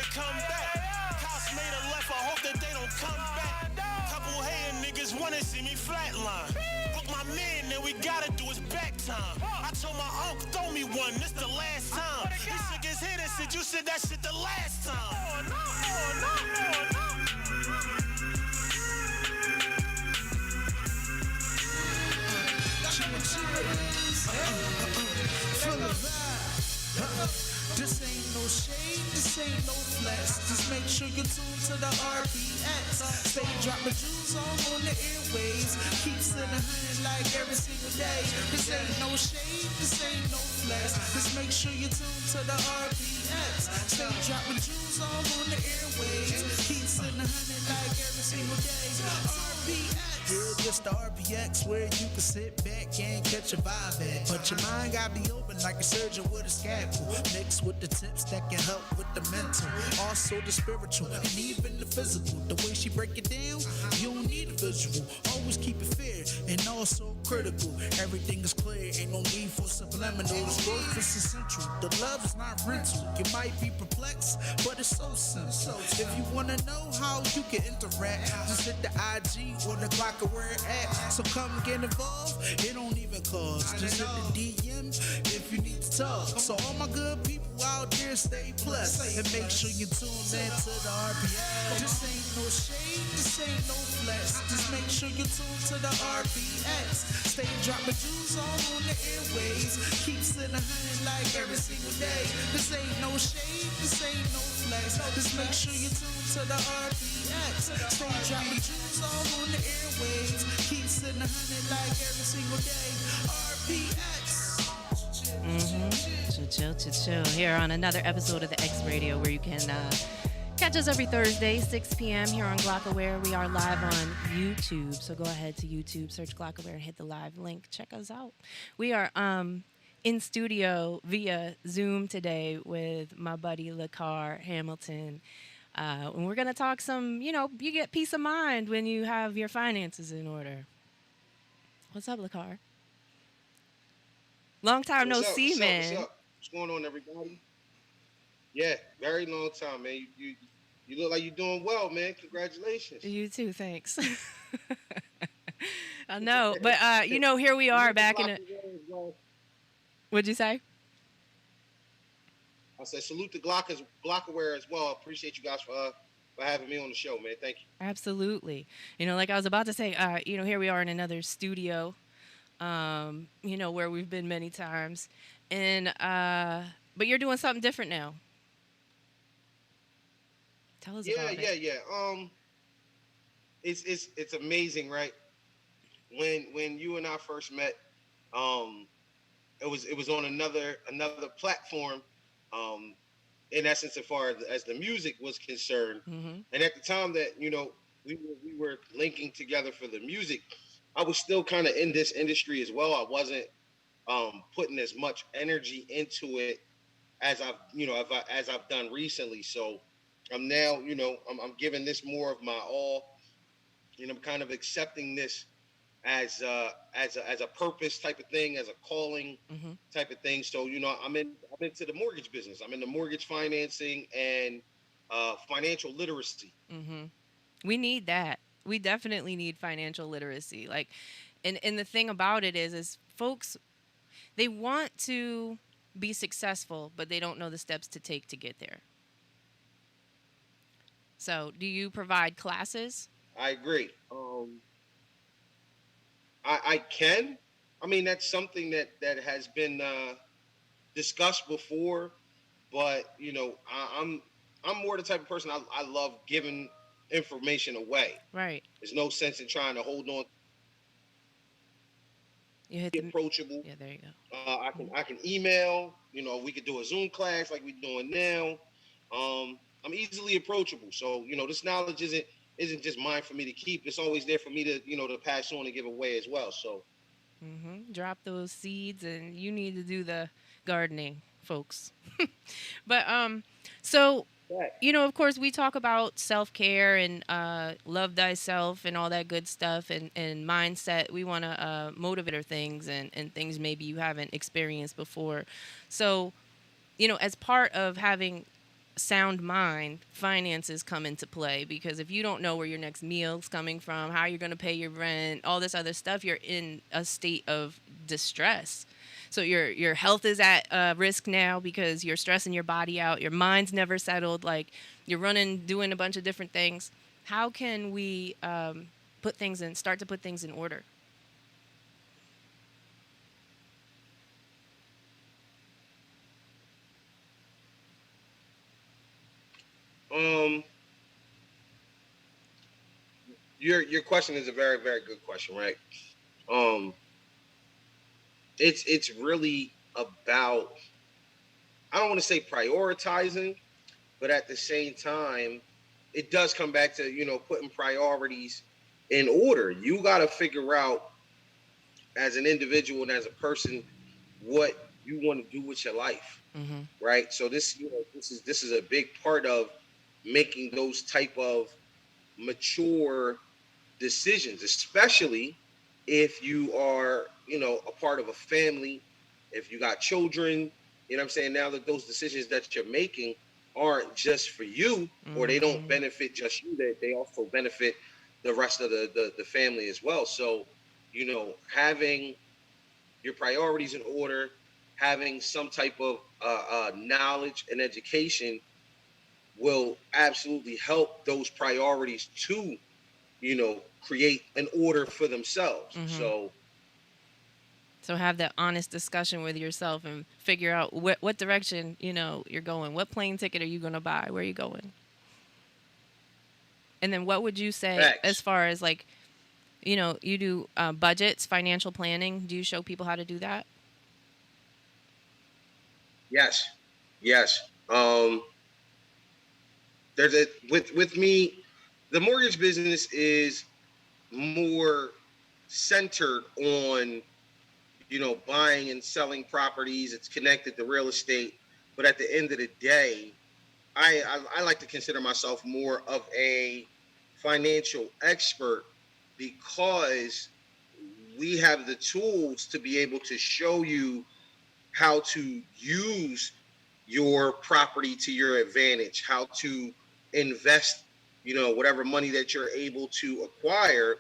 they come back. Cops made a left, I hope that they don't come back. Couple hating niggas wanna see me flatline. Book my man, then we gotta do his back time. I told my uncle, throw me one, this the last time. He shook his head and said, you said that shit the last time. Full of vibe. This ain't no shade, this ain't no flex. Just make sure you tune to the RPX. Stay dropping jewels on the airwaves. Keep sitting 100 like every single day. This ain't no shade, this ain't no flex. Just make sure you tune to the RPX. Stay dropping jewels on the airwaves. Keep sitting 100 like every single day. RPX. Yeah, just the RPX where you can sit back and catch a vibe at. But your mind gotta be open like a surgeon with a scalpel. Mixed with the tips that can help with the mental, also the spiritual, and even the physical. The way she break it down, you don't need a visual. Always keep it fair and also critical. Everything is clear, ain't no need for subliminals. Growth is essential, the love is not rental. You might be perplexed, but it's so simple. If you wanna know how you can interact, just hit the IG or the Glock or where it at. So come get involved, it don't even cost. Just hit the DM if you need to talk. So all my good people out there, stay blessed and make sure you tune in to the RPX. This ain't no shade, this ain't no flex. Just make sure you tune to the RPX. Stay dropping jewels on the airwaves. Keep sitting 100 like every single day. This ain't no shade, this ain't no flex. Just make sure you tune to the RPX. Stay dropping jewels on the airwaves. Keep sitting 100 like every single day. RPX. Chill. Here on another episode of the X Radio, where you can catch us every Thursday, 6 p.m. here on GlockAware. We are live on YouTube, so go ahead to YouTube, search GlockAware, and hit the live link. Check us out. We are in studio via Zoom today with my buddy LaCar Hamilton. And we're going to talk some, you get peace of mind when you have your finances in order. What's up, LaCar? Long time no see, man. What's up? What's going on, everybody? Yeah, very long time, man. You look like you're doing well, man. Congratulations. You too, thanks. I know, but here we are back in it. What'd you say? I said salute to GlockAware as well. I appreciate you guys for having me on the show, man. Thank you. Absolutely. Like I was about to say, here we are in another studio. Where we've been many times, and but you're doing something different now. Tell us about it. Yeah. It's amazing, right? When you and I first met, it was on another platform, in essence, as far as the music was concerned. Mm-hmm. And at the time that we were linking together for the music, I was still kind of in this industry as well. I wasn't putting as much energy into it as I've done recently. So I'm now, I'm giving this more of my all, and I'm kind of accepting this as a purpose type of thing, as a calling type of thing. So I'm into the mortgage business. I'm in the mortgage financing and financial literacy. Mm-hmm. We need that. We definitely need financial literacy. And the thing about it is folks, they want to be successful, but they don't know the steps to take to get there. So, do you provide classes? I agree. I can. I mean, that's something that has been discussed before, but I'm more the type of person I love giving information away. Right. There's no sense in trying to hold on. You hit approachable. Yeah, there you go. I can email. We could do a Zoom class like we're doing now. I'm easily approachable. So this knowledge isn't just mine for me to keep. It's always there for me to pass on and give away as well. So. Drop those seeds, and you need to do the gardening, folks. But so. Of course, we talk about self-care and love thyself and all that good stuff and mindset. We want to motivate things and things maybe you haven't experienced before. So, as part of having sound mind, finances come into play, because if you don't know where your next meal's coming from, how you're going to pay your rent, all this other stuff, you're in a state of distress. So your health is at risk now because you're stressing your body out. Your mind's never settled. Like, you're running, doing a bunch of different things. How can we start to put things in order? Um, your question is a very, very good question, right? Um, it's really about, I don't want to say prioritizing, but at the same time, it does come back to, putting priorities in order. You got to figure out as an individual and as a person what you want to do with your life, Mm-hmm. right? So this is a big part of making those type of mature decisions, especially if you are, a part of a family, if you got children, you know what I'm saying? Now that those decisions that you're making aren't just for you, or they don't Mm-hmm. benefit just you, that they also benefit the rest of the family as well. So, having your priorities in order, having some type of knowledge and education will absolutely help those priorities to, create an order for themselves. Mm-hmm. So, So have that honest discussion with yourself and figure out what direction, you're going. What plane ticket are you going to buy? Where are you going? And then what would you say as facts. far as, like, you do budgets, financial planning? Do you show people how to do that? Yes, yes. There's a with me, the mortgage business is more centered on, buying and selling properties. It's connected to real estate, but at the end of the day, I like to consider myself more of a financial expert because we have the tools to be able to show you how to use your property to your advantage, how to invest, whatever money that you're able to acquire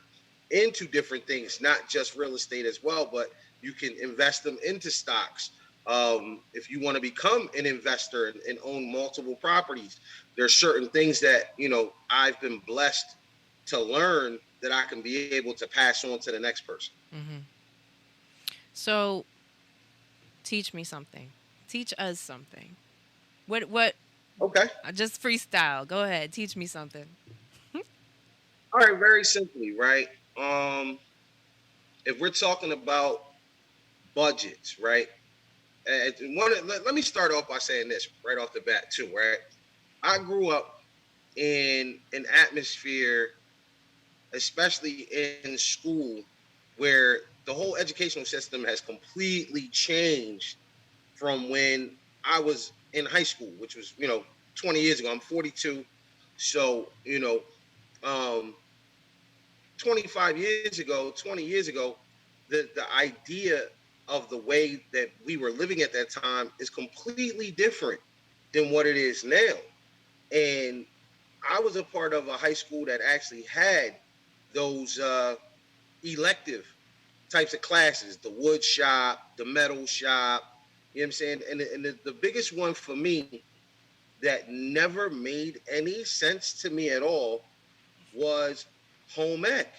into different things, not just real estate as well, but you can invest them into stocks. If you want to become an investor and own multiple properties, there's certain things that, I've been blessed to learn that I can be able to pass on to the next person. Mm-hmm. So teach me something. Teach us something. What? Okay. Just freestyle. Go ahead. Teach me something. All right. Very simply, right? Um, if we're talking about budgets, right? Let me start off by saying this right off the bat, too, right? I grew up in an atmosphere, especially in school, where the whole educational system has completely changed from when I was in high school, which was, 20 years ago. I'm 42. So, um, 25 years ago, 20 years ago, the idea of the way that we were living at that time is completely different than what it is now. And I was a part of a high school that actually had those elective types of classes, the wood shop, the metal shop, you know what I'm saying? And the biggest one for me that never made any sense to me at all was home ec,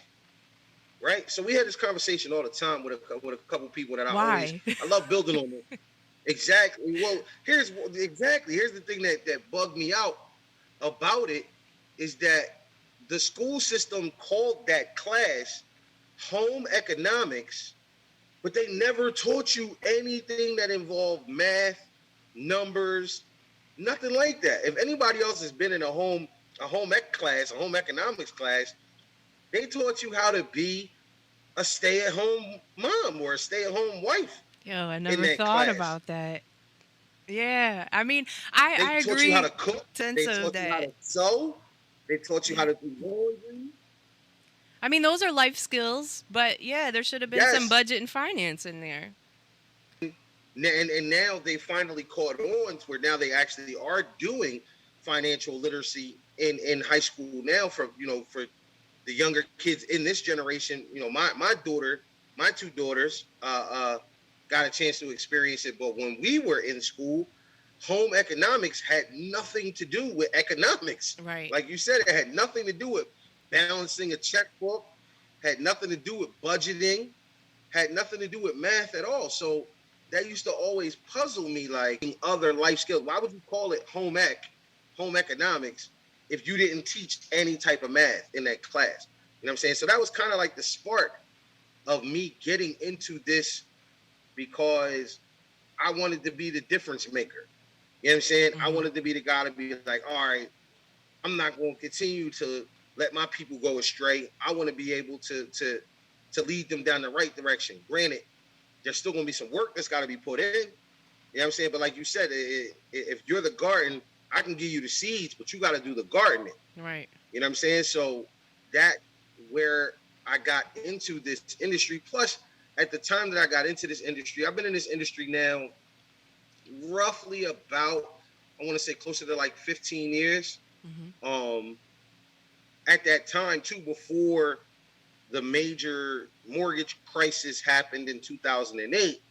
right? So we had this conversation all the time with a couple people that Why? I love building on it. Exactly. Well, here's the thing that bugged me out about it is that the school system called that class home economics, but they never taught you anything that involved math, numbers, nothing like that. If anybody else has been in a home ec class, a home economics class, they taught you how to be a stay-at-home mom or a stay-at-home wife Yo, I in never that thought class. about that. Yeah, I mean, I They taught you how agree to cook. sense They of taught you how that. to sew. They taught you how to do laundry. I mean, those are life skills, but yeah, there should have been some Yes. budget and finance in there. And now they finally caught on to where now they actually are doing financial literacy in high school now for for the younger kids in this generation. My two daughters got a chance to experience it, but when we were in school, home economics had nothing to do with economics. Right. Like you said, it had nothing to do with balancing a checkbook, had nothing to do with budgeting, had nothing to do with math at all. So that used to always puzzle me, like other life skills. Why would you call it home economics, if you didn't teach any type of math in that class? You know what I'm saying? So that was kind of like the spark of me getting into this, because I wanted to be the difference maker. You know what I'm saying? I wanted to be the guy to be like, all right, I'm not going to continue to let my people go astray. I want to be able to lead them down the right direction. Granted, there's still going to be some work that's got to be put in. You know what I'm saying? But like you said, if you're the garden, I can give you the seeds, but you got to do the gardening. Right. You know what I'm saying? So that where I got into this industry. Plus, at the time that I got into this industry, I've been in this industry now roughly about, I want to say closer to like 15 years. At that time too, before the major mortgage crisis happened in 2008,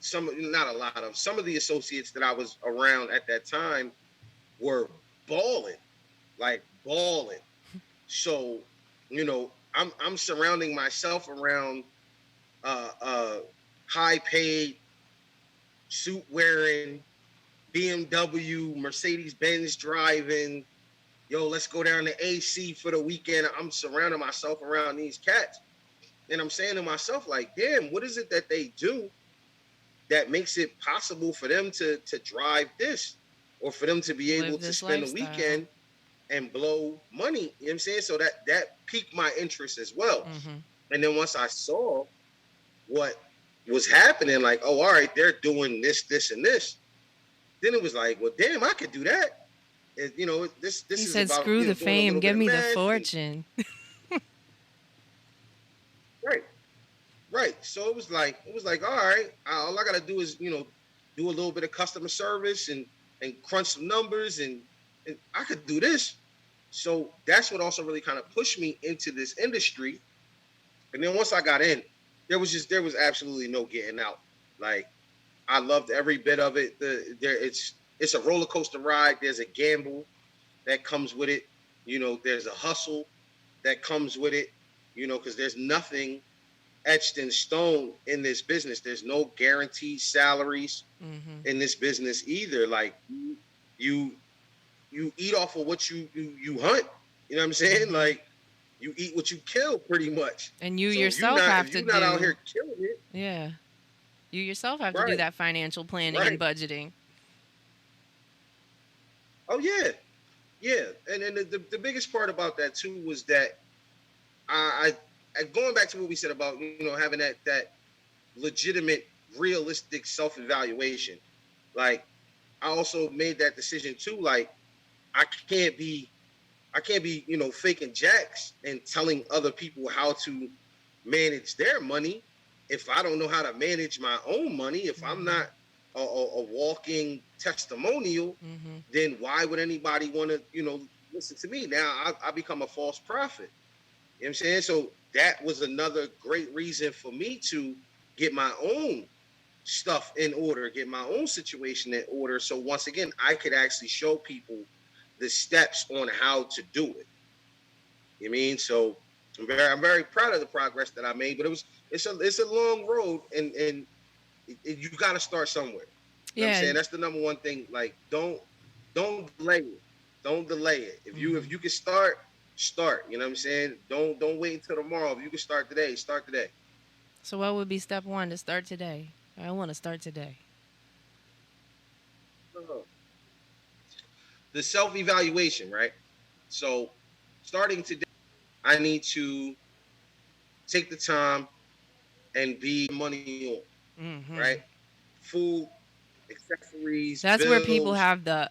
some of the associates that I was around at that time were balling. So, I'm surrounding myself around high paid, suit wearing, BMW, Mercedes Benz driving. Yo, let's go down to AC for the weekend. I'm surrounding myself around these cats. And I'm saying to myself, like, damn, what is it that they do that makes it possible for them to drive this, or for them to be able to spend the weekend and blow money? You know what I'm saying? So that piqued my interest as well. And then once I saw what was happening, like, oh, all right, they're doing this, this, and this. Then it was like, well, damn, I could do that. And, this He is said, about, screw the fame, give me the math fortune. Right. So it was like, all right, all I got to do is, do a little bit of customer service and crunch some numbers, and I could do this. So that's what also really kind of pushed me into this industry. And then once I got in, there was absolutely no getting out. Like, I loved every bit of it. It's a roller coaster ride. There's a gamble that comes with it. There's a hustle that comes with it. Because there's nothing etched in stone in this business. There's no guaranteed salaries in this business either. Like, you eat off of what you hunt. You know what I'm saying? Like, you eat what you kill, pretty much. And you yourself have to do. You're not out here killing it. Yeah. You yourself have to do that financial planning and budgeting. Oh, yeah. Yeah. And then the biggest part about that, too, was that I going back to what we said about, having that legitimate, realistic self-evaluation. Like, I also made that decision, too. Like, I can't be, faking jacks and telling other people how to manage their money if I don't know how to manage my own money. If I'm not a walking testimonial, then why would anybody want to, listen to me? Now I become a false prophet. You know what I'm saying? So that was another great reason for me to get my own stuff in order, get my own situation in order. So once again, I could actually show people the steps on how to do it. You know what I mean? So I'm very proud of the progress that I made, but it's a long road, and you got to start somewhere. You know what I'm saying? That's the number one thing. Like, don't delay it. Don't delay it. If you can start. You know what I'm saying? Don't wait until tomorrow. If you can start today, start today. So what would be step one to start today? I want to start today. The self-evaluation, right? So starting today, I need to take the time and be money on, right? Food, accessories, That's bills. where people have the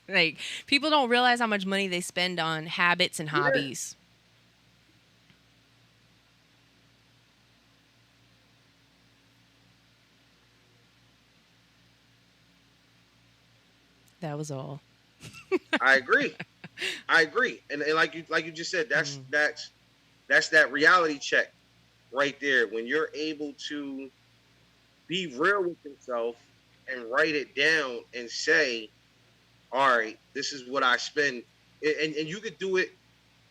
like, people don't realize how much money they spend on habits and hobbies. That was all. I agree. I agree. And like you just said, that's that reality check right there. When you're able to be real with yourself and write it down and say, all right, this is what I spend. And you could do it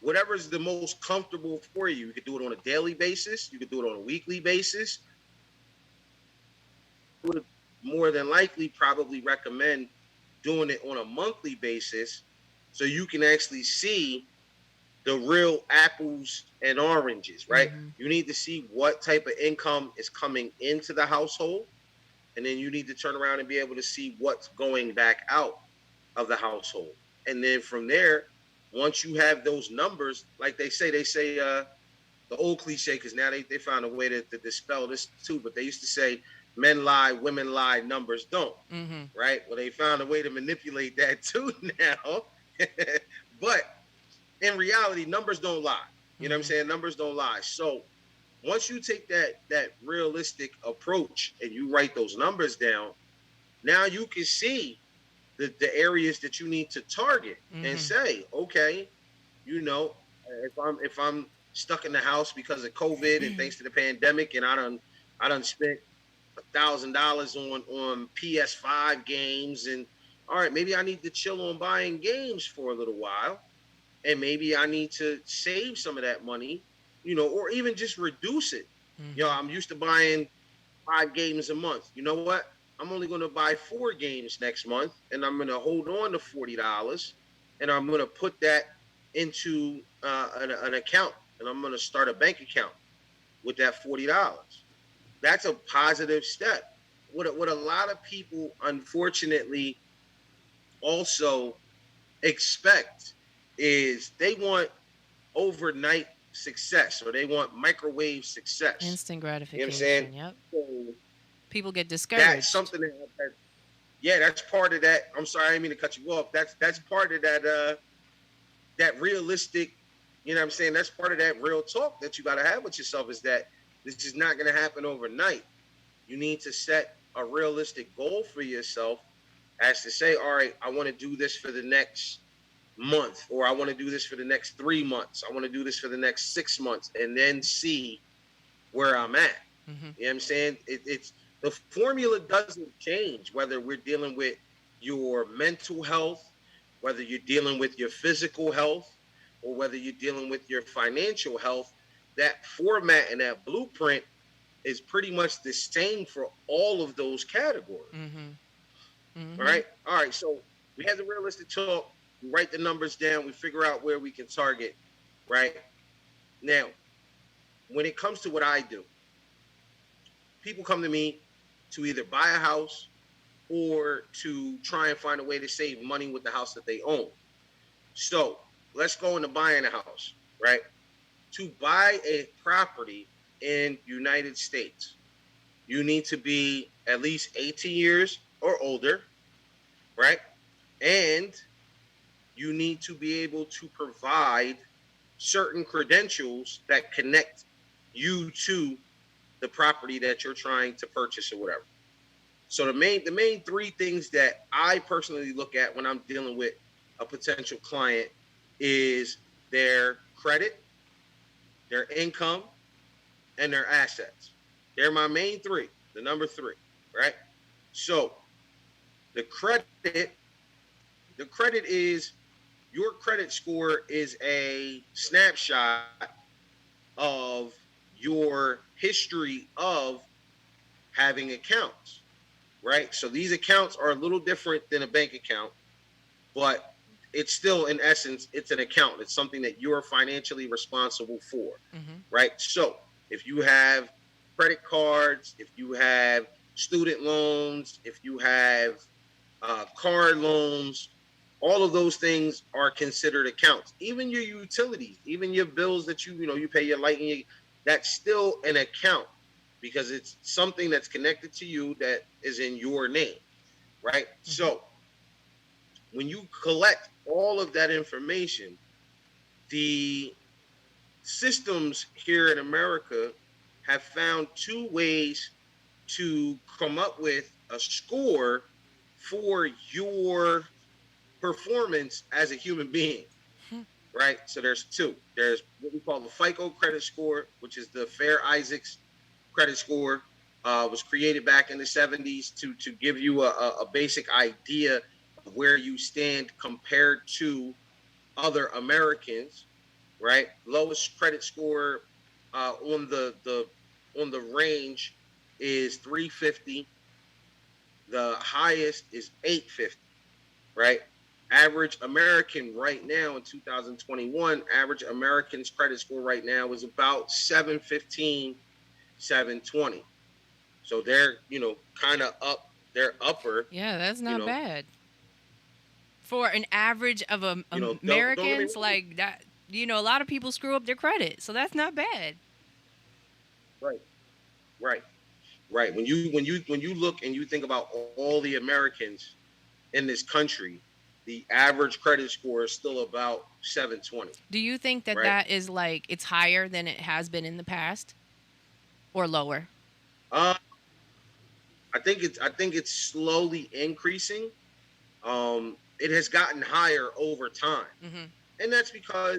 whatever is the most comfortable for you. You could do it on a daily basis. You could do it on a weekly basis. I would more than likely probably recommend doing it on a monthly basis so you can actually see the real apples and oranges, right? Mm-hmm. You need to see what type of income is coming into the household, and then you need to turn around and be able to see what's going back out of the household. And then from there, once you have those numbers, like they say the old cliche, because now they found a way to dispel this too, but they used to say men lie, women lie, numbers don't, Mm-hmm. right? Well, they found a way to manipulate that too now. But in reality, numbers don't lie. You know what I'm saying? Numbers don't lie. So once you take that realistic approach and you write those numbers down, now you can see the areas that you need to target and say, okay, you know, if I'm stuck in the house because of COVID and thanks to the pandemic, and I done spent $1,000 on PS5 games, and all right, maybe I need to chill on buying games for a little while, and maybe I need to save some of that money, you know, or even just reduce it. You know, I'm used to buying 5 games a month. You know what? I'm only going to buy 4 games next month, and I'm going to hold on to $40, and I'm going to put that into an account, and I'm going to start a bank account with that $40. That's a positive step. What a lot of people unfortunately also expect is they want overnight success, or they want microwave success. Instant You know what I'm gratification. saying? Yep. So People get discouraged. that's something yeah, that's part of that. I'm sorry, I didn't mean to cut you off. That's part of that realistic, you know what I'm saying? That's part of that real talk that you got to have with yourself, is that this is not going to happen overnight. You need to set a realistic goal for yourself as to say, all right, I want to do this for the next month, or I want to do this for the next 3 months. I want to do this for the next 6 months, and then see where I'm at. You know what I'm saying? It's the formula doesn't change whether we're dealing with your mental health, whether you're dealing with your physical health, or whether you're dealing with your financial health. That format and that blueprint is pretty much the same for all of those categories. All right. All right. So we have the realistic talk. We write the numbers down. We figure out where we can target. Right. Now, when it comes to what I do, people come to me to either buy a house or to try and find a way to save money with the house that they own. So let's go into buying a house, right? To buy a property in United States, you need to be at least 18 years or older, right? And you need to be able to provide certain credentials that connect you to the property that you're trying to purchase or whatever. So the main 3 things that I personally look at when I'm dealing with a potential client is their credit, their income, and their assets. They're my main 3, the number 3, right? So the credit is, your credit score is a snapshot of your history of having accounts, right? So these accounts are a little different than a bank account, but it's still, in essence, it's an account. It's something that you're financially responsible for, right? So if you have credit cards, if you have student loans, if you have car loans, all of those things are considered accounts. Even your utilities, even your bills that you pay, your light, and that's still an account, because it's something that's connected to you that is in your name, right? So when you collect all of that information, the systems here in America have found 2 ways to come up with a score for your performance as a human being, right? So there's two. There's what we call the FICO credit score, which is the Fair Isaacs credit score. Was created back in the 70s to give you a basic idea of where you stand compared to other Americans, right? Lowest credit score on the range is 350. The highest is 850, right? Average American right now in 2021, average American's credit score right now is about 715, 720. So they're, kind of up, they're upper, Yeah, that's you not know, bad for an average of don't get me Americans wrong. like that. A lot of people screw up their credit, so that's not bad. Right, right, right. When you look and you think about all the Americans in this country, the average credit score is still about 720, Do you think that right? that is like it's higher than it has been in the past or lower? Uh, I think it's slowly increasing. It has gotten higher over time, Mm-hmm. and that's because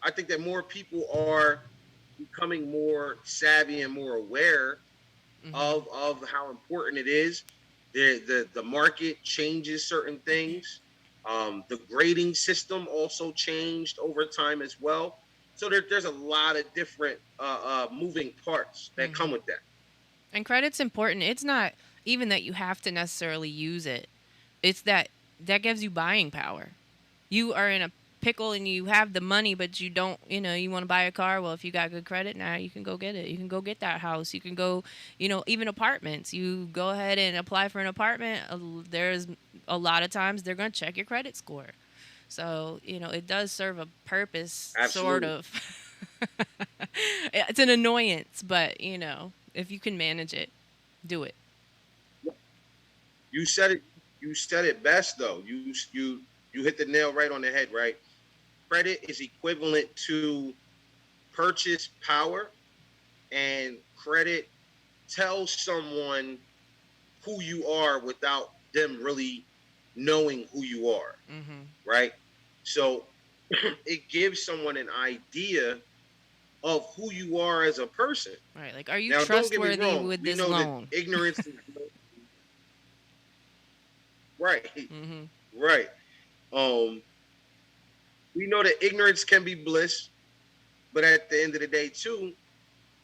I think that more people are becoming more savvy and more aware Mm-hmm. of how important it is. The market changes certain things. The grading system also changed over time as well. So there's a lot of different moving parts that come Mm-hmm. with that. And credit's important. It's not even that you have to necessarily use it. It's that gives you buying power. You are in a pickle and you have the money, but you don't, you want to buy a car. Well, if you got good credit now, you can go get it. You can go get that house. You can go, even apartments. You go ahead and apply for an apartment. There's a lot of times they're going to check your credit score. So, it does serve a purpose, sort Absolutely. of. It's an annoyance, but, if you can manage it, do it. You said it. You said it best though. You hit the nail right on the head. Right. Credit is equivalent to purchase power, and credit tells someone who you are without them really knowing who you are. Mm-hmm. Right. So it gives someone an idea of who you are as a person. Right. Like, are you Now, don't get me trustworthy wrong. with We this know that loan? ignorance is right, Mm-hmm. right. Um, we know that ignorance can be bliss, but at the end of the day, too,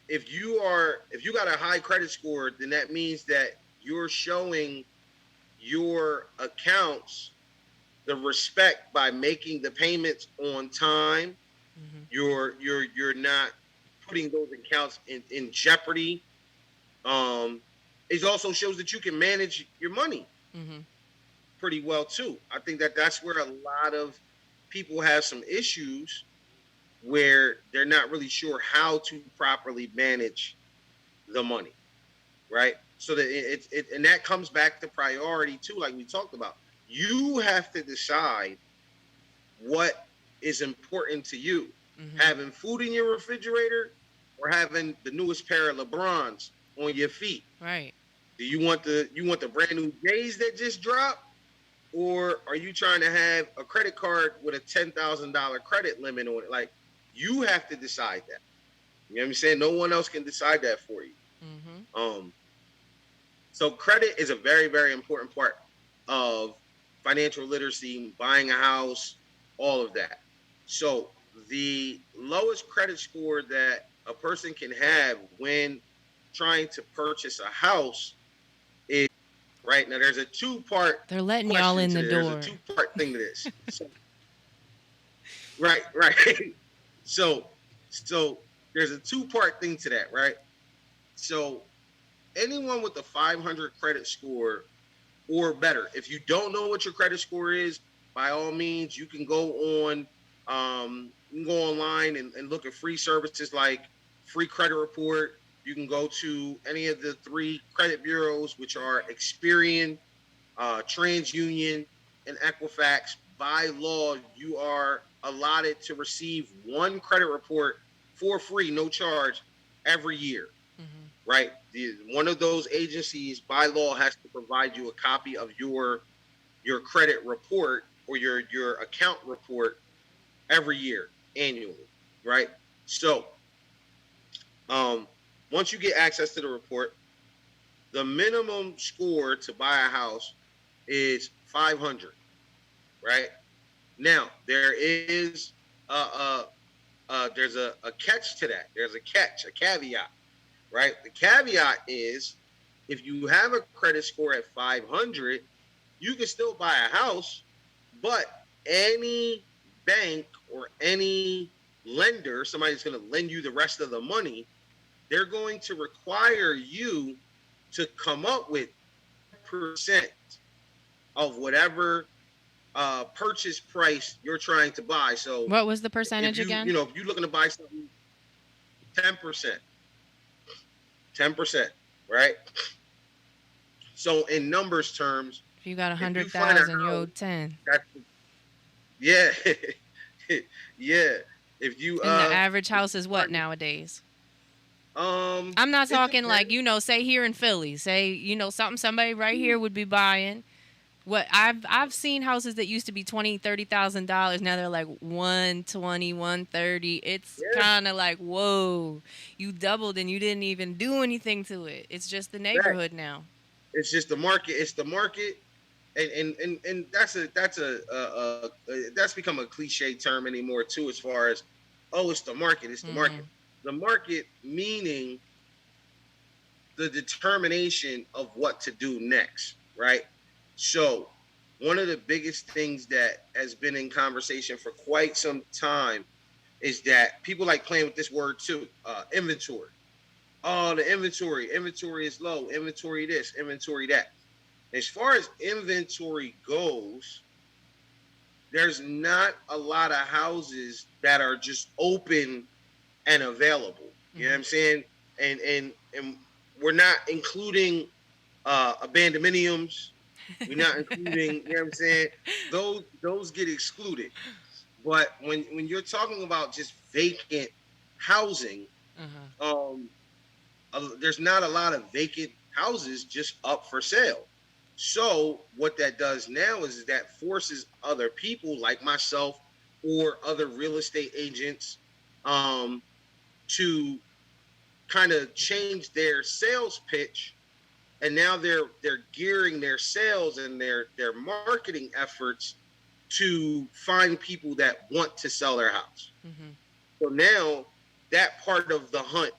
if you got a high credit score, then that means that you're showing your accounts the respect by making the payments on time. Mm-hmm. You're not putting those accounts in jeopardy. Um, it also shows that you can manage your money Mm-hmm. pretty well too. I think that that's where a lot of people have some issues where they're not really sure how to properly manage the money, right? So that and that comes back to priority too, like we talked about. You have to decide what is important to you. Mm-hmm. Having food in your refrigerator or having the newest pair of LeBrons on your feet. Right. Do you want the brand new J's that just dropped? Or are you trying to have a credit card with a $10,000 credit limit on it? Like, you have to decide that. You know what I'm saying? No one else can decide that for you. Mm-hmm. Um, so credit is a very, very important part of financial literacy, buying a house, all of that. So the lowest credit score that a person can have when trying to purchase a house is right now. There's a two-part They're letting y'all question in to the this. There's a door. two-part thing to this. So, right, right. So, so there's a two-part thing to that, right? So anyone with a 500 credit score or better, if you don't know what your credit score is, by all means, you can go online and look at free services like Free Credit Report. You can go to any of the three credit bureaus, which are Experian, TransUnion, and Equifax. By law, you are allotted to receive one credit report for free, no charge, every year. Mm-hmm. Right? One of those agencies by law has to provide you a copy of your credit report or your account report every year, annually, right? So, once you get access to the report, the minimum score to buy a house is 500, right? Now, there's a catch to that. There's a caveat, right? The caveat is if you have a credit score at 500, you can still buy a house, but any bank or any lender, somebody's going to lend you the rest of the money, they're going to require you to come up with percent of whatever purchase price you're trying to buy. So What was the if percentage again? if you're looking to buy something, 10%, 10%, right? So in numbers terms, If you got if you find a 100,000, you owe house, 10. that's yeah, yeah. If you And the average house is what nowadays? I'm not it talking like, depends. say here in Philly, say, somebody right here would be buying. What I've seen houses that used to be $20,000, $30,000. Now they're like 120, 130. It's Yeah, kind of like, whoa, you doubled and you didn't even do anything to it. It's just the right. neighborhood now. It's just the market. It's the market, and that's become a cliche term anymore too. As far as, oh, it's the market. It's the Mm-hmm. market. The market meaning the determination of what to do next, right? So, one of the biggest things that has been in conversation for quite some time is that people like playing with this word too, inventory. Oh, the inventory is low, inventory this, inventory that. As far as inventory goes, there's not a lot of houses that are just open and available. You know what I'm saying? And we're not including abandonments. We're not including, you know what I'm saying? Those get excluded. But when you're talking about just vacant housing, Uh-huh. there's not a lot of vacant houses just up for sale. So what that does now is that forces other people like myself or other real estate agents um, to kind of change their sales pitch, and now they're gearing their sales and their marketing efforts to find people that want to sell their house. Mm-hmm. So now that part of the hunt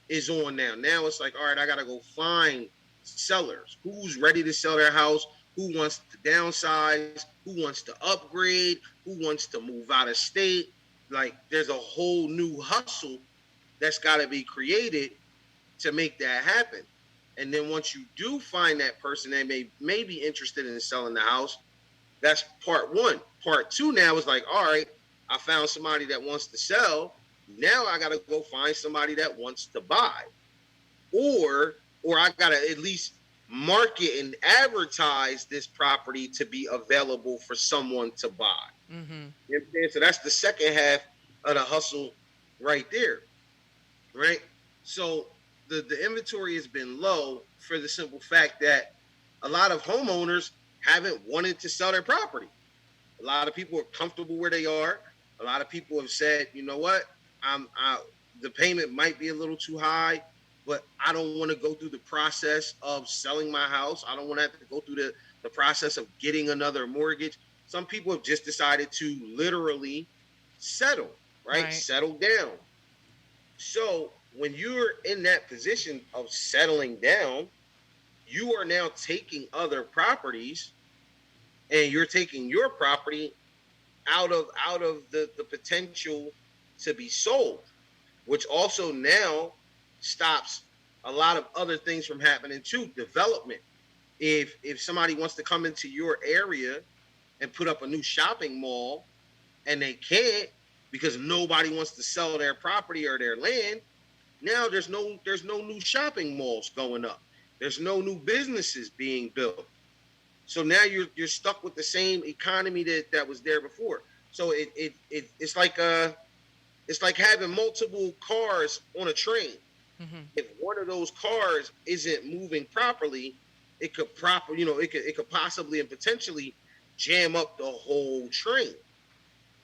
is on now. Now it's like, all right, I gotta go find sellers. Who's ready to sell their house? Who wants to downsize? Who wants to upgrade? Who wants to move out of state? Like there's a whole new hustle that's gotta be created to make that happen. And then once you do find that person that may be interested in selling the house, that's part one. Part two now is like, all right, I found somebody that wants to sell. Now I gotta go find somebody that wants to buy, or I gotta at least market and advertise this property to be available for someone to buy. Mm-hmm. You know what I'm saying? So that's the second half of the hustle right there, right? So the inventory has been low for the simple fact that a lot of homeowners haven't wanted to sell their property. A lot of people are comfortable where they are. A lot of people have said, you know what, the payment might be a little too high, but I don't want to go through the process of selling my house. I don't want to have to go through the process of getting another mortgage. Some people have just decided to literally settle, right? Settle down. So when you're in that position of settling down, you are now taking other properties and you're taking your property out of the potential to be sold, which also now stops a lot of other things from happening too. Development. If somebody wants to come into your area and put up a new shopping mall and they can't because nobody wants to sell their property or their land, now there's no new shopping malls going up. There's no new businesses being built. So now you're stuck with the same economy that was there before. So it's like having multiple cars on a train. Mm-hmm. If one of those cars isn't moving properly, it could possibly and potentially jam up the whole train,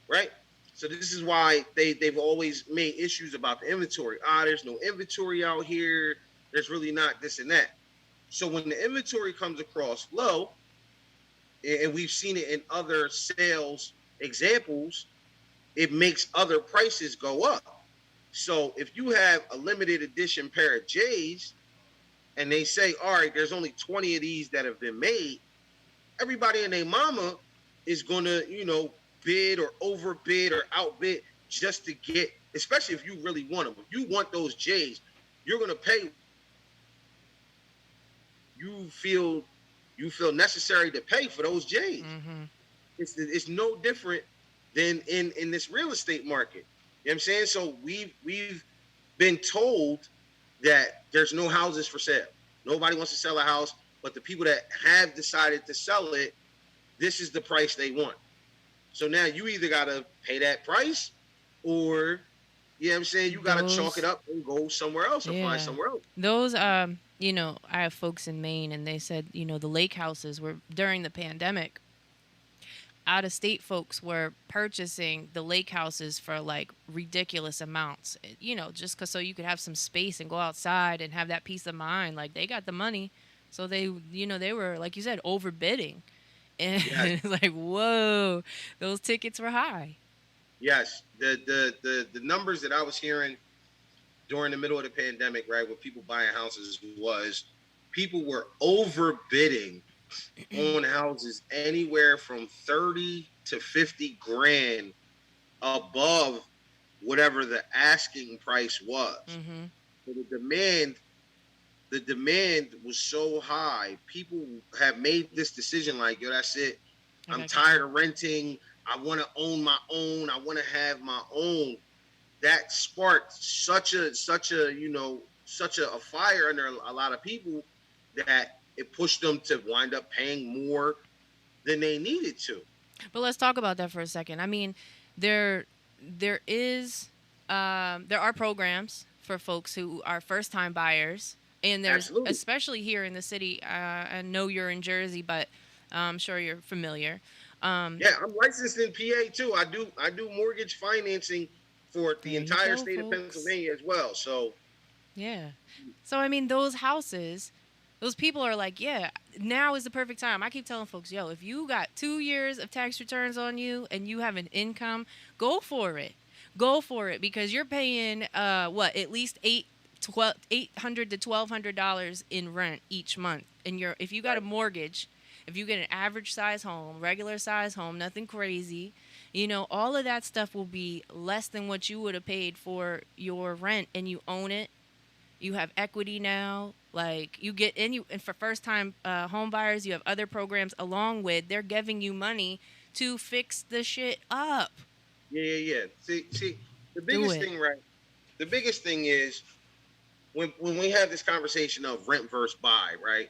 right? So this is why they've always made issues about the inventory. There's no inventory out here. There's really not this and that. So when the inventory comes across low, and we've seen it in other sales examples, it makes other prices go up. So if you have a limited edition pair of J's and they say, all right, there's only 20 of these that have been made, everybody and their mama is going to, bid or overbid or outbid just to get, especially if you really want them. If you want those J's, you're going to pay. You feel necessary to pay for those J's. Mm-hmm. It's no different than in this real estate market. You know what I'm saying? So we've been told that there's no houses for sale. Nobody wants to sell a house, but the people that have decided to sell it, this is the price they want. So now you either got to pay that price or, you know what I'm saying, you got to chalk it up and go somewhere else or find somewhere else. Those, I have folks in Maine, and they said, the lake houses were, during the pandemic, out-of-state folks were purchasing the lake houses for, like, ridiculous amounts, just so you could have some space and go outside and have that peace of mind. Like, they got the money, so they were, like you said, overbidding. And it's like, whoa, those tickets were high. Yes, the numbers that I was hearing during the middle of the pandemic, right, with people buying houses, was people were overbidding on houses anywhere from 30 to 50 grand above whatever the asking price was. Mm-hmm. So the demand was so high. People have made this decision like, yo, that's it. I'm tired of renting. I want to own my own. I want to have my own. That sparked such a fire under a lot of people that it pushed them to wind up paying more than they needed to. But let's talk about that for a second. I mean, there are programs for folks who are first-time buyers. And there's, Absolutely. especially here in the city, I know you're in Jersey, but I'm sure you're familiar. I'm licensed in PA too. I do mortgage financing for the entire state of Pennsylvania as well. So yeah. So I mean, those houses, those people are like, yeah, now is the perfect time. I keep telling folks, yo, if you got 2 years of tax returns on you and you have an income, go for it. Go for it, because you're paying at least $800 to $1,200 in rent each month. And if you got a mortgage, if you get an average size home, regular size home, nothing crazy, all of that stuff will be less than what you would have paid for your rent, and you own it. You have equity now. Like, you get in, and for first time home buyers, you have other programs along with, they're giving you money to fix the shit up. Yeah. See, the biggest thing, right? The biggest thing is, when we have this conversation of rent versus buy, right?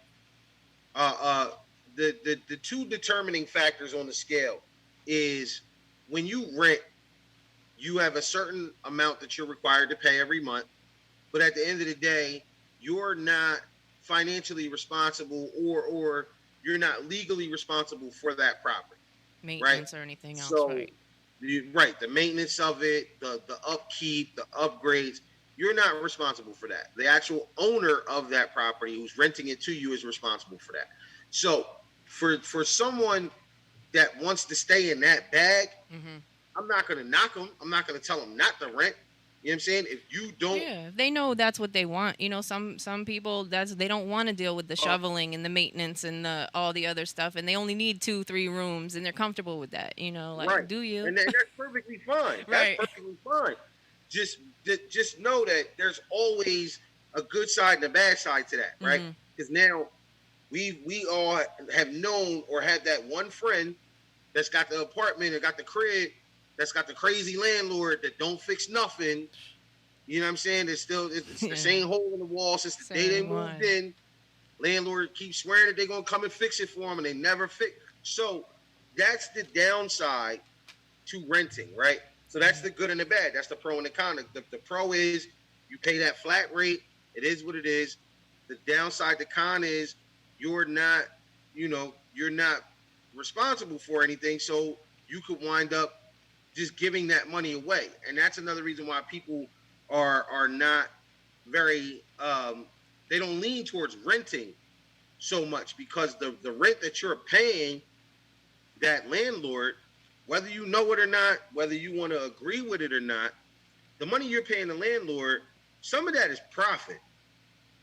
The two determining factors on the scale is, when you rent, you have a certain amount that you're required to pay every month, but at the end of the day, you're not financially responsible or you're not legally responsible for that property. Maintenance, right? Or anything else, so, right? The maintenance of it, the upkeep, the upgrades, you're not responsible for that. The actual owner of that property who's renting it to you is responsible for that. So for someone that wants to stay in that bag, mm-hmm. I'm not going to knock them. I'm not going to tell them not to rent. You know what I'm saying? If you don't... Yeah, they know that's what they want. Some people, they don't want to deal with the shoveling and the maintenance and all the other stuff, and they only need 2-3 rooms, and they're comfortable with that. Right. Do you? And that's perfectly fine. Right. That's perfectly fine. Just know that there's always a good side and a bad side to that, right? Because now we all have known or had that one friend that's got the apartment or got the crib, that's got the crazy landlord that don't fix nothing. You know what I'm saying? It's the same hole in the wall since the day they moved in. Landlord keeps swearing that they're going to come and fix it for them, and they never fix. So that's the downside to renting, right? So that's the good and the bad. That's the pro and the con. The pro is you pay that flat rate. It is what it is. The downside, the con is you're not responsible for anything, so you could wind up just giving that money away. And that's another reason why people are not very they don't lean towards renting so much, because the rent that you're paying that landlord, whether you know it or not, whether you want to agree with it or not, the money you're paying the landlord, some of that is profit.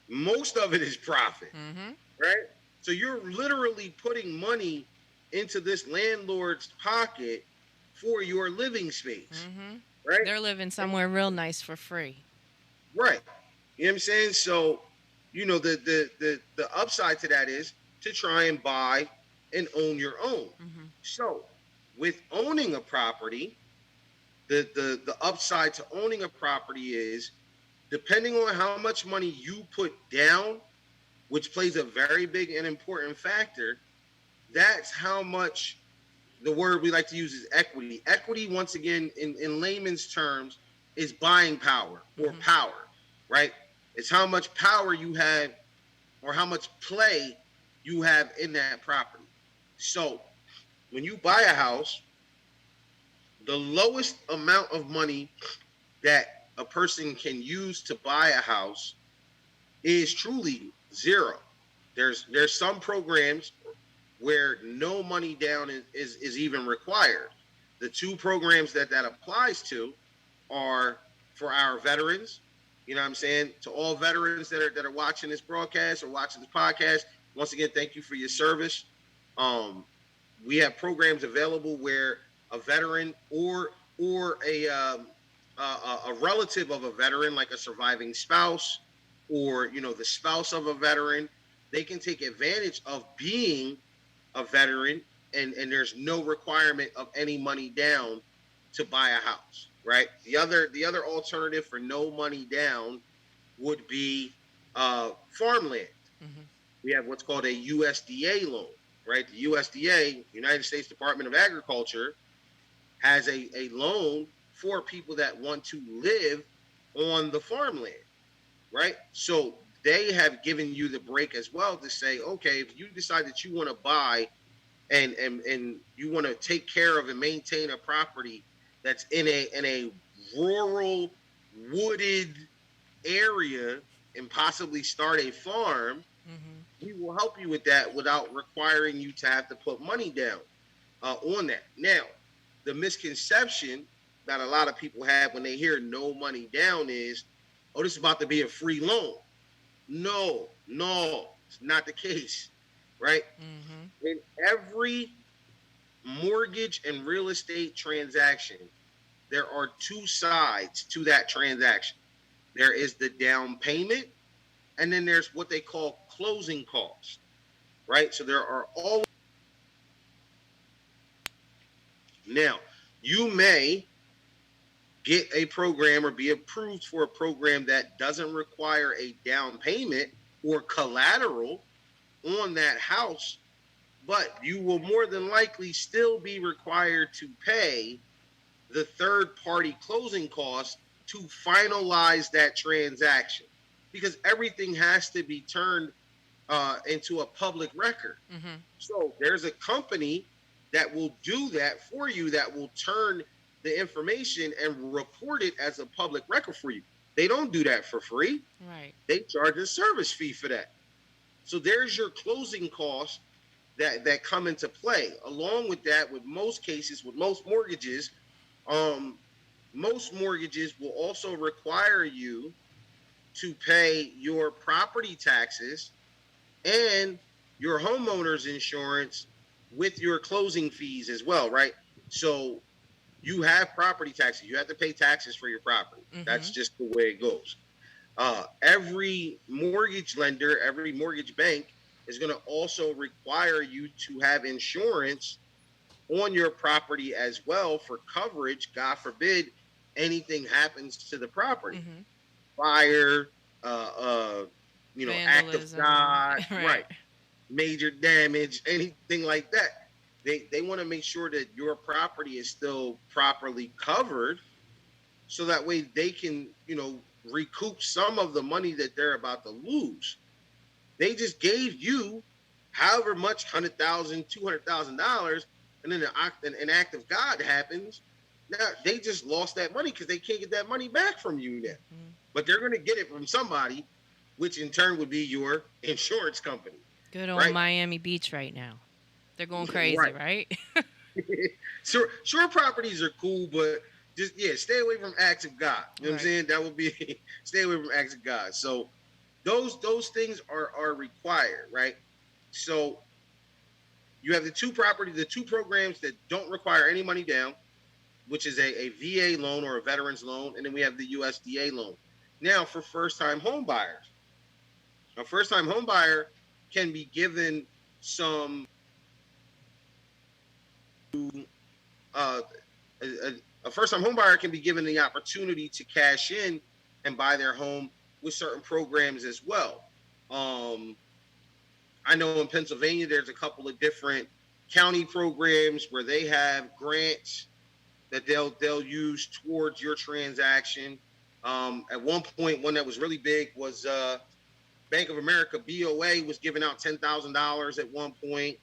Most of it is profit, right? So you're literally putting money into this landlord's pocket for your living space, right? They're living somewhere real nice for free. Right. You know what I'm saying? So, the upside to that is to try and buy and own your own. So, with owning a property, the upside to owning a property is, depending on how much money you put down, which plays a very big and important factor, that's how much, the word we like to use is equity. Equity, once again, in layman's terms, is buying power or power, right? It's how much power you have or how much play you have in that property. So when you buy a house, the lowest amount of money that a person can use to buy a house is truly zero. There's some programs where no money down is even required. The two programs that applies to are for our veterans. You know what I'm saying? To all veterans that are watching this broadcast or watching this podcast, once again, thank you for your service. We have programs available where a veteran or a relative of a veteran, like a surviving spouse, or the spouse of a veteran, they can take advantage of being a veteran, and there's no requirement of any money down to buy a house, right? The other alternative for no money down would be farmland. We have what's called a USDA loan, right? The USDA, United States Department of Agriculture, has a loan for people that want to live on the farmland, right? So they have given you the break as well to say, okay, if you decide that you want to buy and you want to take care of and maintain a property that's in a rural wooded area and possibly start a farm, we will help you with that without requiring you to have to put money down on that. Now, the misconception that a lot of people have when they hear no money down is, oh, this is about to be a free loan. No, it's not the case, right? In every mortgage and real estate transaction, there are two sides to that transaction. There is the down payment, and then there's what they call closing costs, right? So there are all. Now, you may get a program or be approved for a program that doesn't require a down payment or collateral on that house, but you will more than likely still be required to pay the third-party closing costs to finalize that transaction, because everything has to be turned into a public record. So there's a company that will do that for you, that will turn the information and report it as a public record for you. They don't do that for free. Right. They charge a service fee for that. So there's your closing costs that come into play. Along with that, with most cases, with most mortgages will also require you to pay your property taxes and your homeowner's insurance with your closing fees as well, right? So you have property taxes. You have to pay taxes for your property. That's just the way it goes. Every mortgage lender, every mortgage bank is going to also require you to have insurance on your property as well for coverage. God forbid anything happens to the property. Fire, act of God, right. Major damage, anything like that. They want to make sure that your property is still properly covered, so that way they can, recoup some of the money that they're about to lose. They just gave you however much, $100,000, $200,000, and then an act of God happens. Now they just lost that money because they can't get that money back from you now. Mm-hmm. But they're going to get it from somebody, which in turn would be your insurance company. Good old right? Miami Beach right now. They're going crazy, right? Shore properties are cool, but just stay away from acts of God. You know what I'm saying? That would be stay away from acts of God. So those things are required, right? So you have the two programs that don't require any money down, which is a VA loan or a veterans loan, and then we have the USDA loan. Now, for first-time home buyers, a first-time home buyer can be given some a first-time home buyer can be given the opportunity to cash in and buy their home with certain programs as well. I know in Pennsylvania, there's a couple of different county programs where they have grants that they'll use towards your transaction. At one point, one that was really big was Bank of America, BOA, was giving out $10,000 at one point.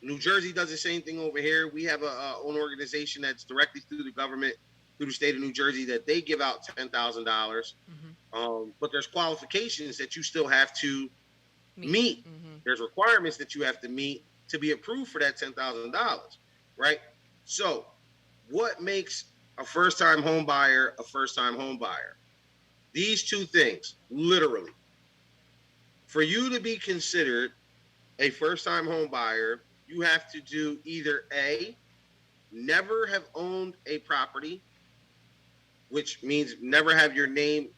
New Jersey does the same thing over here. We have an organization that's directly through the government, through the state of New Jersey, that they give out $10,000. Mm-hmm. But there's qualifications that you still have to meet. Mm-hmm. There's requirements that you have to meet to be approved for that $10,000, right? So what makes a first-time home buyer a first-time home buyer? These two things, literally. For you to be considered a first-time home buyer, you have to do either A, never have owned a property, which means never have your name,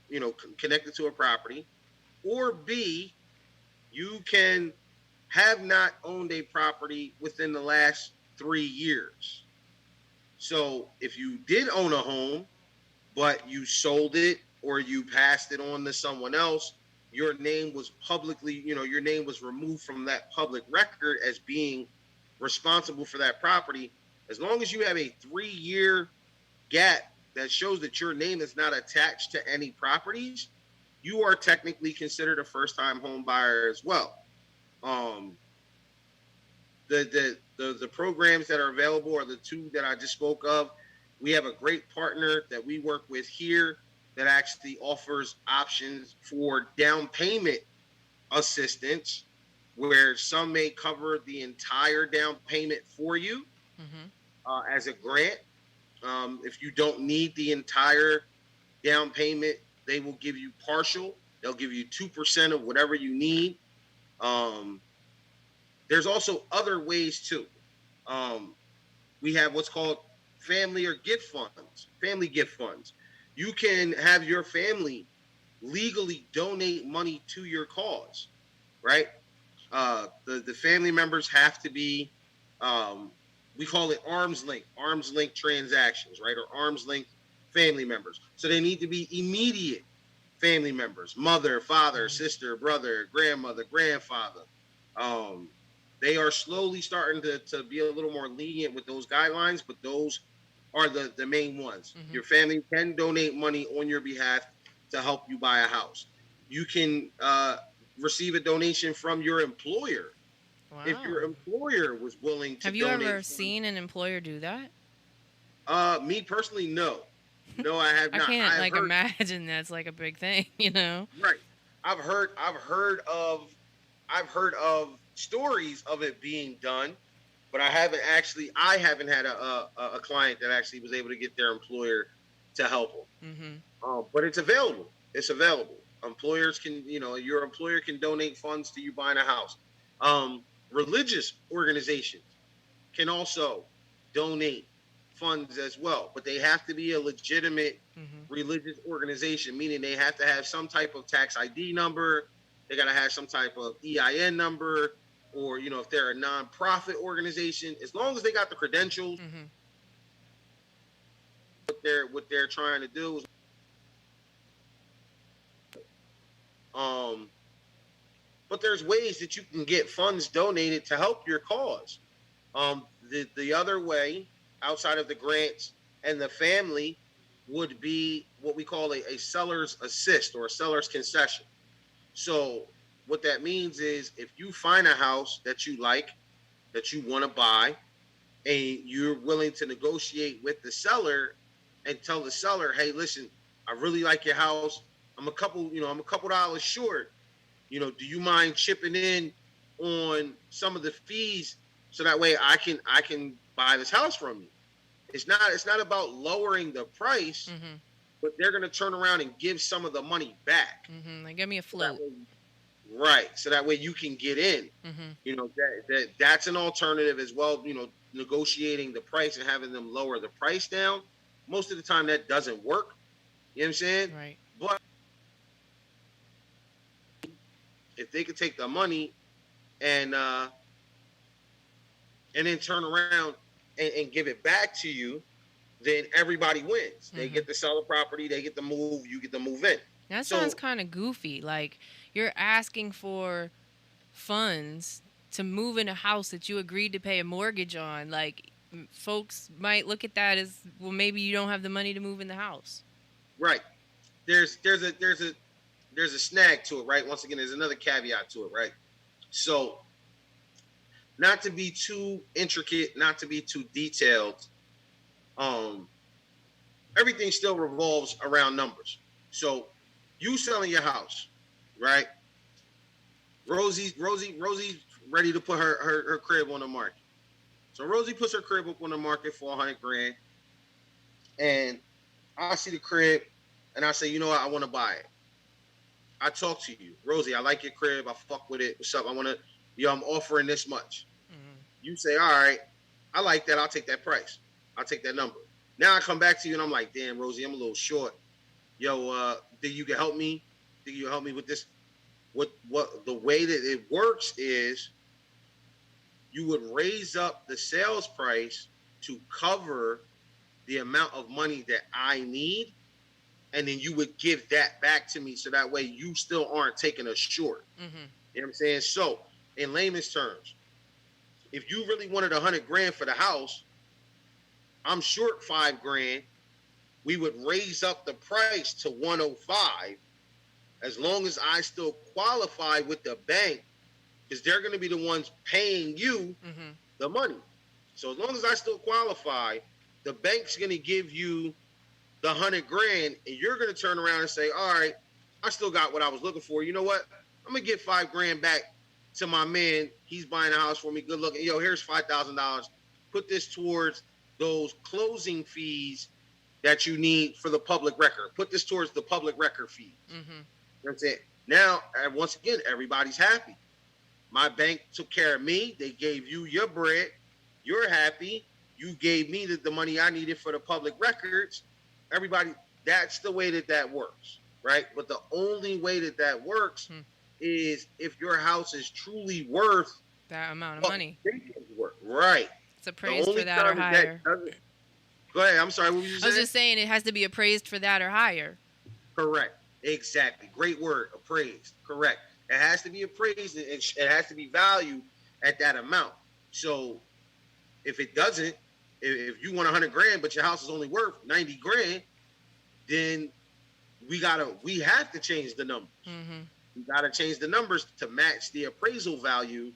connected to a property, or B, you can have not owned a property within the last 3 years. So if you did own a home, but you sold it or you passed it on to someone else, your name was publicly, your name was removed from that public record as being responsible for that property. As long as you have a 3-year gap that shows that your name is not attached to any properties, you are technically considered a first-time home buyer as well. The programs that are available are the two that I just spoke of. We have a great partner that we work with here that actually offers options for down payment assistance, where some may cover the entire down payment for you as a grant. If you don't need the entire down payment, they will give you partial. They'll give you 2% of whatever you need. There's also other ways too. We have what's called family gift funds. You can have your family legally donate money to your cause, right? The family members have to be, we call it arm's length transactions, right? Or arm's length family members. So they need to be immediate family members, mother, father, sister, brother, grandmother, grandfather. They are slowly starting to be a little more lenient with those guidelines, but those are the main ones. Mm-hmm. Your family can donate money on your behalf to help you buy a house. You can receive a donation from your employer. Wow. If your employer was willing to donate. Have you ever seen an employer do that? Me personally, no. No, I have not. I can't imagine that's like a big thing, Right. I've heard of stories of it being done, but I haven't had a client that actually was able to get their employer to help them. Mm-hmm. But it's available. Employers can, your employer can donate funds to you buying a house. Religious organizations can also donate funds as well, but they have to be a legitimate religious organization, meaning they have to have some type of tax ID number. They got to have some type of EIN number, or, if they're a nonprofit organization, as long as they got the credentials, what they're trying to do is, but there's ways that you can get funds donated to help your cause. The other way, outside of the grants and the family, would be what we call a seller's assist or a seller's concession. So what that means is if you find a house that you like, that you want to buy, and you're willing to negotiate with the seller and tell the seller, hey, listen, I really like your house. I'm a couple dollars short. Do you mind chipping in on some of the fees so that way I can buy this house from you? It's not about lowering the price, but they're gonna turn around and give some of the money back. Like, give me a float. Right. So that way you can get in. That's an alternative as well. Negotiating the price and having them lower the price down. Most of the time that doesn't work. You know what I'm saying? Right. But if they could take the money and then turn around and give it back to you, then everybody wins. They get to sell the property, they get to move, you get to move in. That sounds kind of goofy. Like, you're asking for funds to move in a house that you agreed to pay a mortgage on. Like, folks might look at that as, well, maybe you don't have the money to move in the house. Right. There's a snag to it, right? Once again, there's another caveat to it, right? So, not to be too intricate, not to be too detailed, everything still revolves around numbers. So, you selling your house, right? Rosie's ready to put her crib on the market. So Rosie puts her crib up on the market for $100,000, and I see the crib, and I say, you know what, I want to buy it. I talk to you, Rosie. I like your crib. I fuck with it. What's up? I'm offering this much. You say, all right, I like that. I'll take that price. I'll take that number. Now I come back to you, and I'm like, damn, Rosie, I'm a little short. Yo, think you can help me? Think you can help me with this? What the way that it works is you would raise up the sales price to cover the amount of money that I need, and then you would give that back to me so that way you still aren't taking a short. You know what I'm saying? So, in layman's terms, if you really wanted $100,000 for the house, I'm short $5,000. We would raise up the price to $105 as long as I still qualify with the bank, because they're going to be the ones paying you the money. So as long as I still qualify, the bank's going to give you the $100,000, and you're going to turn around and say, all right, I still got what I was looking for. You know what? I'm going to give $5,000 back to my man. He's buying a house for me. Good looking. Yo, here's $5,000. Put this towards those closing fees that you need for the public record. Put this towards the public record fee. That's it. Now, once again, everybody's happy. My bank took care of me. They gave you your bread. You're happy. You gave me the money I needed for the public records. Everybody, that's the way that works, right? But the only way that works is if your house is truly worth that amount of money. Right. It's appraised for that or higher. Go ahead. I'm sorry. What were you saying? I was just saying it has to be appraised for that or higher. Correct. Exactly. Great word. Appraised. Correct. It has to be appraised. It has to be valued at that amount. So if it doesn't, if you want $100,000, but your house is only worth $90,000, then we have to change the numbers. We got to change the numbers to match the appraisal value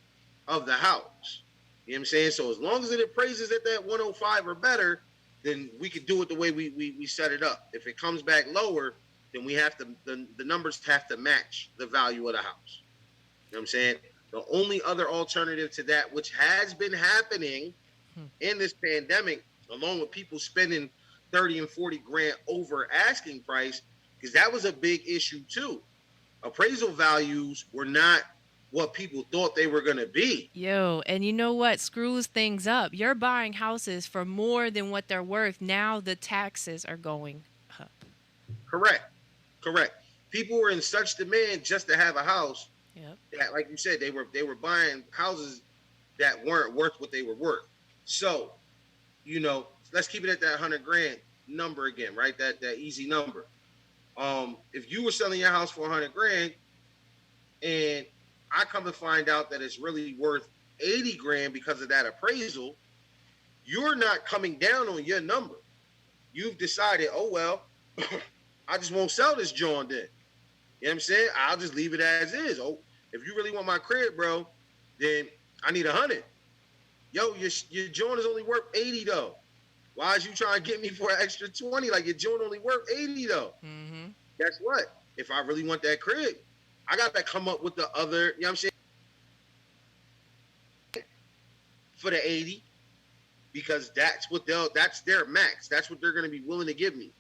of the house. You know what I'm saying? So as long as it appraises at that 105 or better, then we could do it the way we set it up. If it comes back lower, then we have to the numbers have to match the value of the house. You know what I'm saying? The only other alternative to that, which has been happening in this pandemic, along with people spending 30 and 40 grand over asking price, because that was a big issue too. Appraisal values were not what people thought they were going to be. Yo, and you know what screws things up? You're buying houses for more than what they're worth. Now the taxes are going up. Correct. People were in such demand just to have a house. Yep. That, like you said, they were buying houses that weren't worth what they were worth. So, let's keep it at that $100,000 number again, right? That easy number. If you were selling your house for $100,000, and I come to find out that it's really worth $80,000 because of that appraisal, you're not coming down on your number. You've decided, oh well, I just won't sell this joint then. You know what I'm saying? I'll just leave it as is. Oh, If you really want my crib, bro, then I need 100. Yo, your joint is only worth 80 though. Why is you trying to get me for an extra 20? Like your joint only worth 80 though. Mm-hmm. Guess what? If I really want that crib, I got to come up with the other, you know what I'm saying? For the 80, because that's their max. That's what they're going to be willing to give me.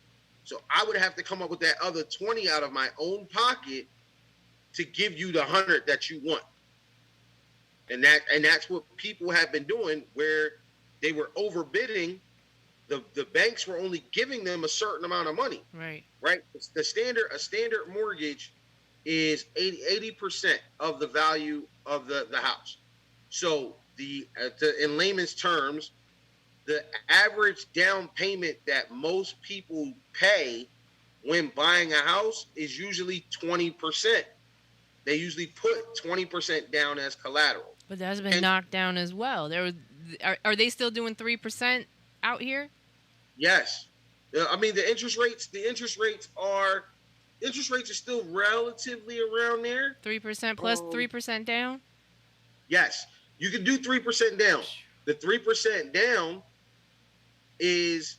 So I would have to come up with that other 20 out of my own pocket to give you the 100 that you want. And that's what people have been doing, where they were overbidding. The banks were only giving them a certain amount of money. Right. A standard mortgage is 80% of the value of the house. So in layman's terms, the average down payment that most people pay when buying a house is usually 20%. They usually put 20% down as collateral. But that's been knocked down as well. Are they still doing 3% out here? Yes. I mean, the interest rates are still relatively around there. 3% plus 3% down? Yes. You can do 3% down. The 3% down is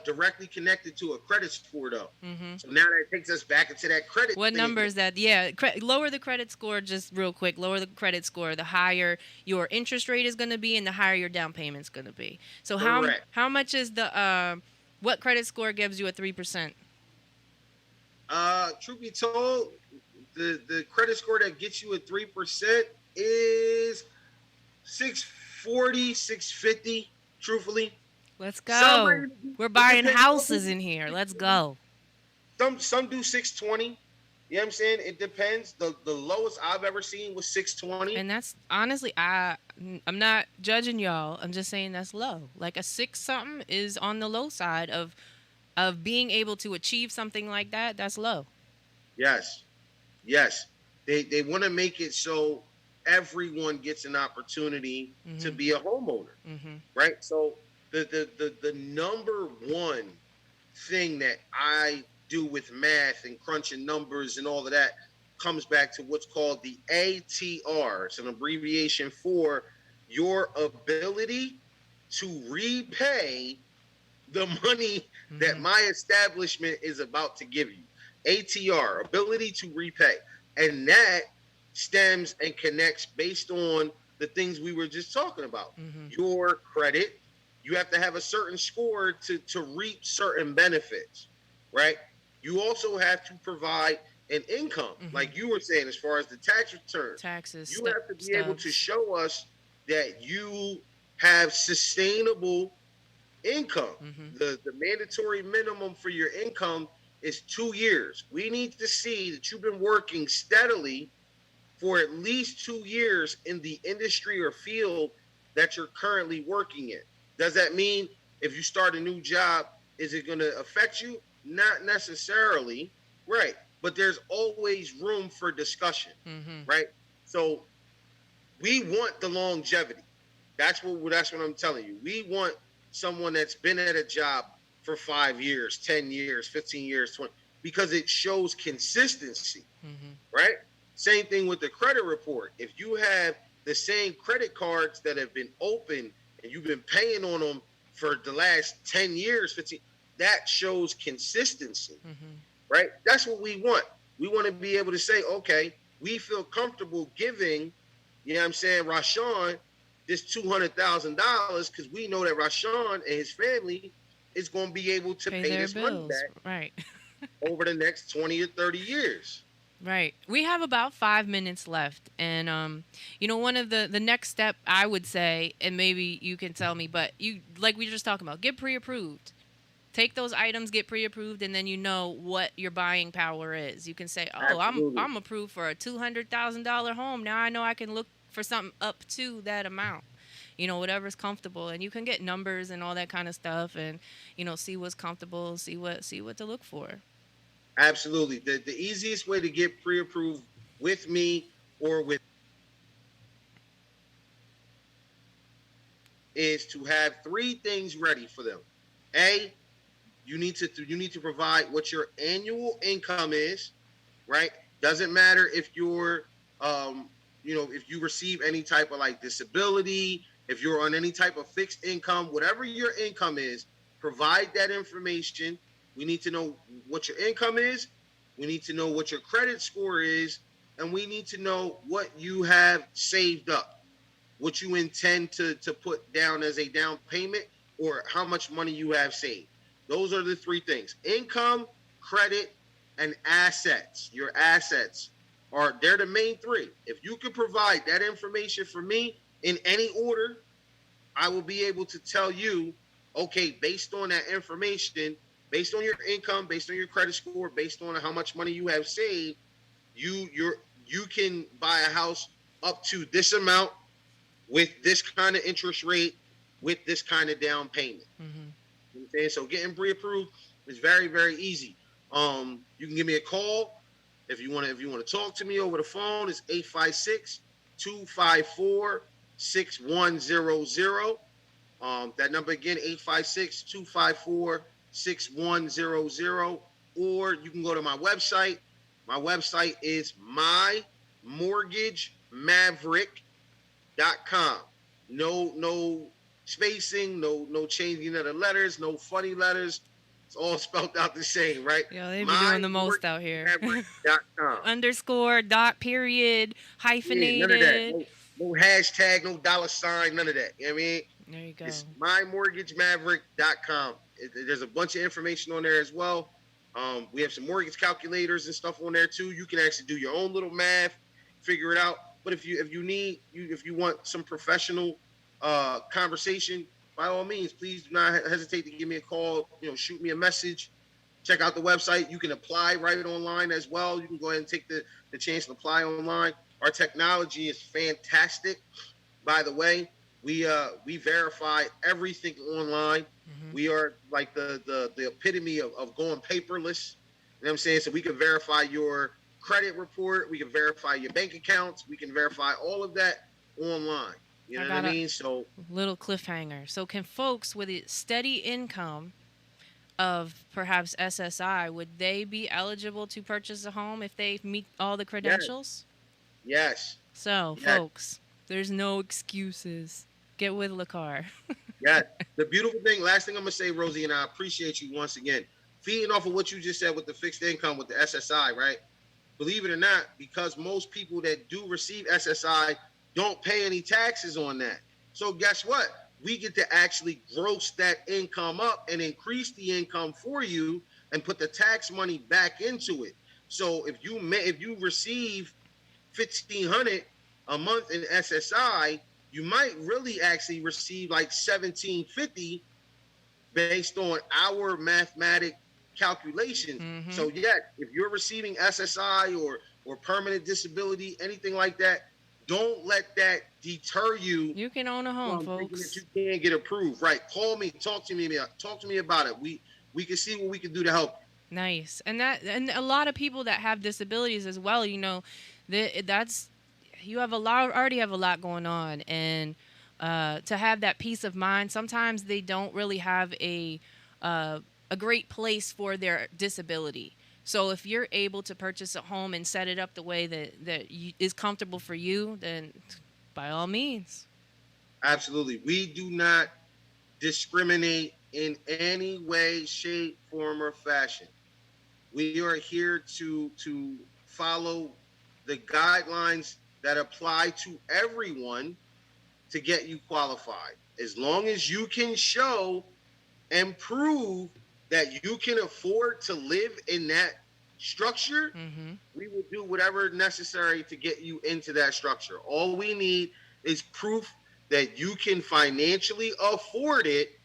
directly connected to a credit score, though. Mm-hmm. So now that takes us back into that credit. What number is that? Yeah, lower the credit score just real quick. Lower the credit score. The higher your interest rate is going to be, and the higher your down payment is going to be. So how much is the what credit score gives you a 3%? Truth be told, the credit score that gets you a 3% is 640, 650. Truthfully. Let's go. We're buying houses in here. Let's go. Some do 620. You know what I'm saying? It depends. The lowest I've ever seen was 620. And that's honestly, I'm not judging y'all. I'm just saying that's low. Like a 6 something is on the low side of being able to achieve something like that. That's low. Yes. They want to make it so everyone gets an opportunity to be a homeowner, right? So the number one thing that I do with math and crunching numbers and all of that comes back to what's called the ATR. It's an abbreviation for your ability to repay the money that my establishment is about to give you. ATR, ability to repay. And that stems and connects based on the things we were just talking about. Your credit, you have to have a certain score to reap certain benefits, right? You also have to provide an income, like you were saying, as far as the tax return. Taxes. You have to be able to show us that you have sustainable income. The mandatory minimum for your income is 2 years. We need to see that you've been working steadily for at least 2 years in the industry or field that you're currently working in. Does that mean if you start a new job, is it going to affect you? Not necessarily, right? But there's always room for discussion, right? So we want the longevity. That's what I'm telling you. We want someone that's been at a job for 5 years, 10 years, 15 years, 20, because it shows consistency, right? Same thing with the credit report. If you have the same credit cards that have been open and you've been paying on them for the last 10 years, 15, that shows consistency, right? That's what we want. We want to be able to say, okay, we feel comfortable giving, you know what I'm saying, Rashawn this $200,000 because we know that Rashawn and his family is going to be able to pay this money back right over the next 20 or 30 years. Right. We have about 5 minutes left. And, one of the next step I would say, and maybe you can tell me, but you, like we were just talking about, get pre-approved. Take those items, get pre-approved, and then you know what your buying power is. You can say, oh, I'm approved for a $200,000 home. Now I know I can look for something up to that amount. Whatever's comfortable. And you can get numbers and all that kind of stuff and, see what's comfortable, see what to look for. Absolutely. The easiest way to get pre-approved with me or with is to have 3 things ready for them. A, you need to provide what your annual income is, right? Doesn't matter if you're If you receive any type of like disability, if you're on any type of fixed income, whatever your income is, provide that information. We need to know what your income is. We need to know what your credit score is, and we need to know what you have saved up, what you intend to put down as a down payment, or how much money you have saved. Those are the three things: income, credit, and assets. Your assets they're the main three. If you can provide that information for me in any order, I will be able to tell you, okay, based on that information, based on your income, based on your credit score, based on how much money you have saved, you can buy a house up to this amount with this kind of interest rate, with this kind of down payment. Mm-hmm. You know what I'm saying? So getting pre-approved is very, very easy. You can give me a call if you want to talk to me over the phone. It's 856-254-6100. That number again, 856-254-6100. Or you can go to my website. My website is mymortgagemaverick.com. No spacing, no changing of the letters, no funny letters. It's all spelled out the same, right? Yeah, they be doing the most out here. Underscore, dot, period, hyphenated. Yeah, none of that. No hashtag, no $sign, none of that. You know what I mean? There you go. It's mymortgagemaverick.com. There's a bunch of information on there as well. We have some mortgage calculators and stuff on there too. You can actually do your own little math, figure it out. But if you want some professional conversation, by all means, please do not hesitate to give me a call. Shoot me a message. Check out the website. You can apply right online as well. You can go ahead and take the chance to apply online. Our technology is fantastic. By the way, we verify everything online. Mm-hmm. We are like the epitome of going paperless. You know what I'm saying? So we can verify your credit report. We can verify your bank accounts. We can verify all of that online. You know what I mean? So little cliffhanger. So can folks with a steady income of perhaps SSI, would they be eligible to purchase a home if they meet all the credentials? Yes. So, folks, there's no excuses. Get with LaCar. Yeah. The beautiful thing, last thing I'm going to say, Rosie, and I appreciate you once again, feeding off of what you just said with the fixed income with the SSI, right? Believe it or not, because most people that do receive SSI don't pay any taxes on that. So guess what? We get to actually gross that income up and increase the income for you and put the tax money back into it. So if you receive $1,500 a month in SSI, you might really actually receive like $1,750 based on our mathematic calculation. Mm-hmm. So yeah, if you're receiving SSI or permanent disability, anything like that, don't let that deter you. You can own a home, folks. That you can't get approved, right? Call me, talk to me about it. We can see what we can do to help. Nice, and a lot of people that have disabilities as well. That's you already have a lot going on, and to have that peace of mind. Sometimes they don't really have a great place for their disability. So if you're able to purchase a home and set it up the way that is comfortable for you, then by all means. Absolutely. We do not discriminate in any way, shape, form, or fashion. We are here to follow the guidelines that apply to everyone to get you qualified. As long as you can show and prove that you can afford to live in that structure, mm-hmm. we will do whatever necessary to get you into that structure. All we need is proof that you can financially afford it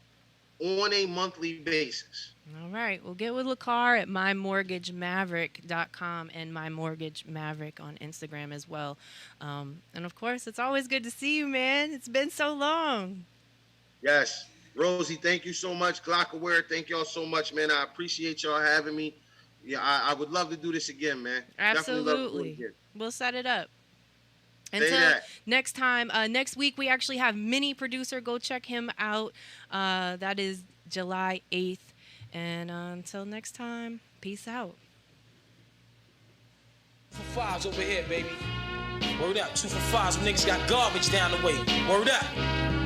on a monthly basis. All right. Well, get with LaCar at mymortgagemaverick.com and mymortgagemaverick on Instagram as well. And, of course, it's always good to see you, man. It's been so long. Yes. Rosie, thank you so much. Glockaware, thank y'all so much, man. I appreciate y'all having me. Yeah, I would love to do this again, man. Absolutely. Definitely love to do it again. We'll set it up. Until next time, next week we actually have Mini Producer. Go check him out. That is July 8th. And until next time, peace out. For fives over here, baby. Word up. 2 for 5, some niggas got garbage down the way. Word up.